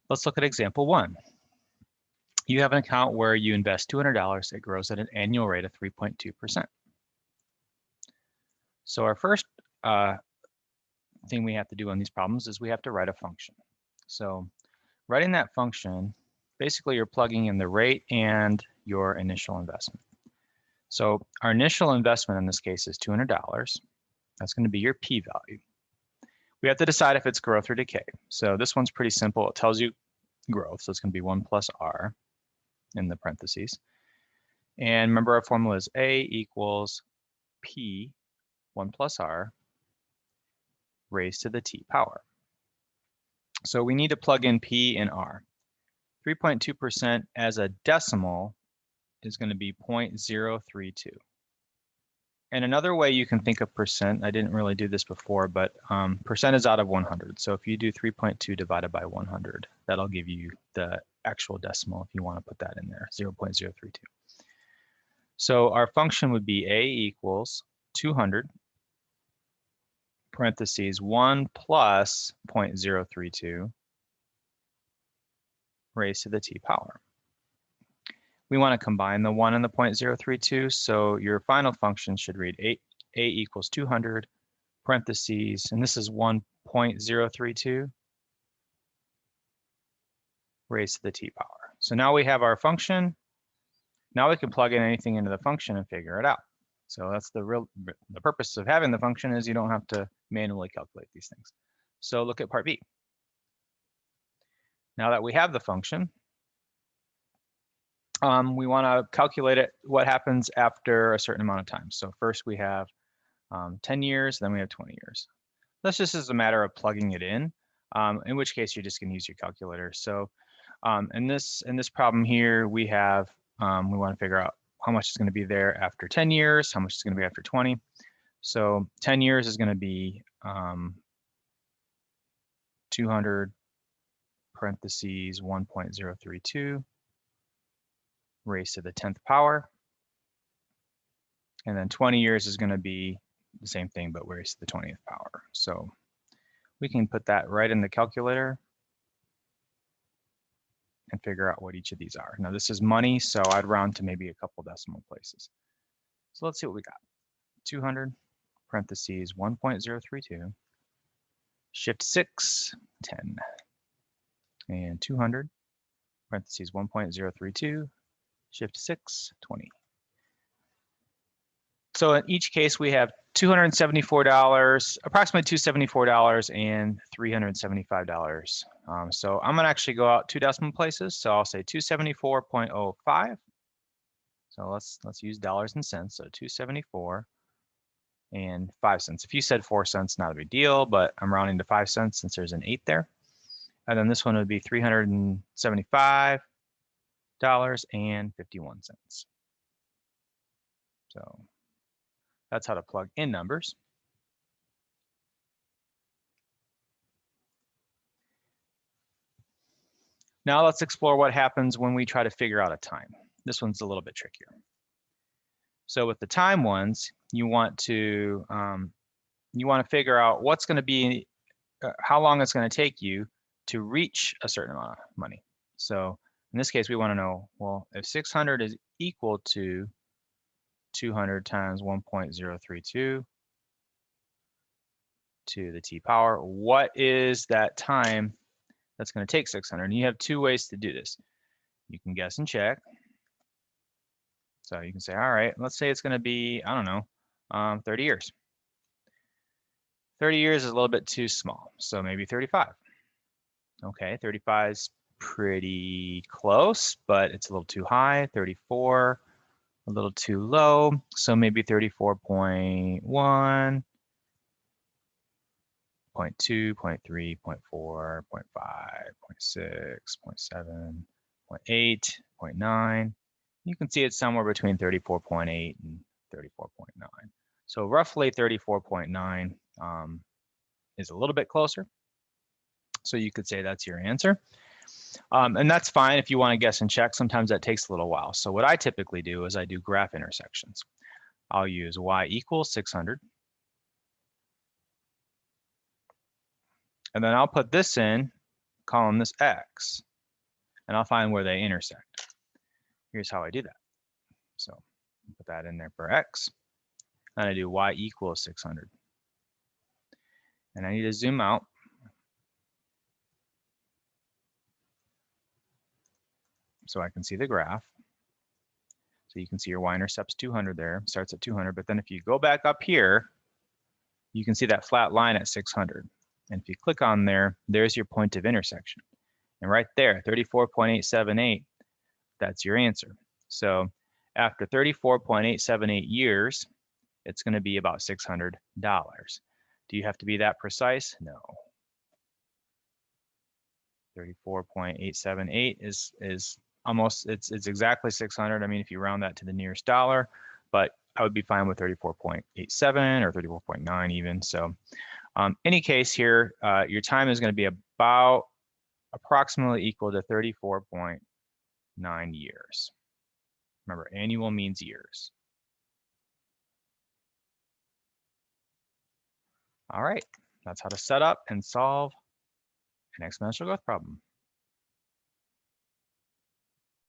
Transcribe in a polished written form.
Let's look at example 1. You have an account where you invest $200. It grows at an annual rate of 3.2%. So our first thing we have to do on these problems is we have to write a function. So writing that function, basically you're plugging in the rate and your initial investment. So our initial investment in this case is $200. That's going to be your p-value. We have to decide if it's growth or decay. So this one's pretty simple. It tells you growth, so it's going to be 1 plus r in the parentheses. And remember our formula is a equals p 1 plus r raised to the t power. So we need to plug in p and r. 3.2% as a decimal is going to be 0.032. And another way you can think of percent, I didn't really do this before, but percent is out of 100. So if you do 3.2 divided by 100, that'll give you the actual decimal if you want to put that in there, 0.032. So our function would be a equals 200 parentheses 1 plus 0.032 raised to the t power. We want to combine the 1 and the 0.032, so your final function should read a equals 200 parentheses, and this is 1.032 raised to the t power. So now we have our function. Now we can plug in anything into the function and figure it out. So that's the purpose of having the function is you don't have to manually calculate these things. So look at part B. Now that we have the function, we want to calculate what happens after a certain amount of time. So first we have 10 years, then we have 20 years. That's just as a matter of plugging it in which case you're just going to use your calculator. So in this problem here, we have we want to figure out how much is going to be there after 10 years, how much is going to be after 20. So 10 years is going to be 200 parentheses 1.032 raised to the 10th power. And then 20 years is going to be the same thing, but raised to the 20th power. So we can put that right in the calculator and figure out what each of these are. Now this is money, so I'd round to maybe a couple decimal places. So let's see what we got. 200 parentheses 1.032, shift 6, 10. And 200 parentheses 1.032, shift 6, 20. So in each case, we have $274, approximately $274 and $375. So I'm going to actually go out 2 decimal places. So I'll say 274.05. So let's use dollars and cents. So 274 and 5 cents. If you said 4 cents, not a big deal, but I'm rounding to 5 cents since there's an 8 there. And then this one would be $375.51. So that's how to plug in numbers. Now let's explore what happens when we try to figure out a time. This one's a little bit trickier. So with the time ones, you want to figure out what's going to be, how long it's going to take you to reach a certain amount of money. So in this case, we want to know, well, if 600 is equal to 200 times 1.032 to the t power, what is that time that's going to take 600? And you have 2 ways to do this. You can guess and check. So you can say, all right, let's say it's going to be, I don't know, 30 years. 30 years is a little bit too small, so maybe 35. Okay, 35 is pretty close, but it's a little too high. 34, a little too low, so maybe 34.1, 0.2, 0.3, 0.4, 0.5, 0.6, 0.7, 0.8, 0.9. You can see it's somewhere between 34.8 and 34.9. So roughly 34.9 is a little bit closer. So you could say that's your answer. And that's fine if you want to guess and check. Sometimes that takes a little while. So what I typically do is I do graph intersections. I'll use y equals 600. And then I'll put this in calling this x, and I'll find where they intersect. Here's how I do that. So put that in there for x, and I do y equals 600. And I need to zoom out. So I can see the graph. So you can see your y-intercept's 200 there, starts at 200, but then if you go back up here, you can see that flat line at 600. And if you click on there, there's your point of intersection. And right there, 34.878, that's your answer. So after 34.878 years, it's going to be about $600. Do you have to be that precise? No. 34.878 is almost, it's exactly 600. I mean, if you round that to the nearest dollar, but I would be fine with 34.87 or 34.9 even. So any case here, your time is going to be about approximately equal to 34.9 years. Remember, annual means years. All right, that's how to set up and solve an exponential growth problem.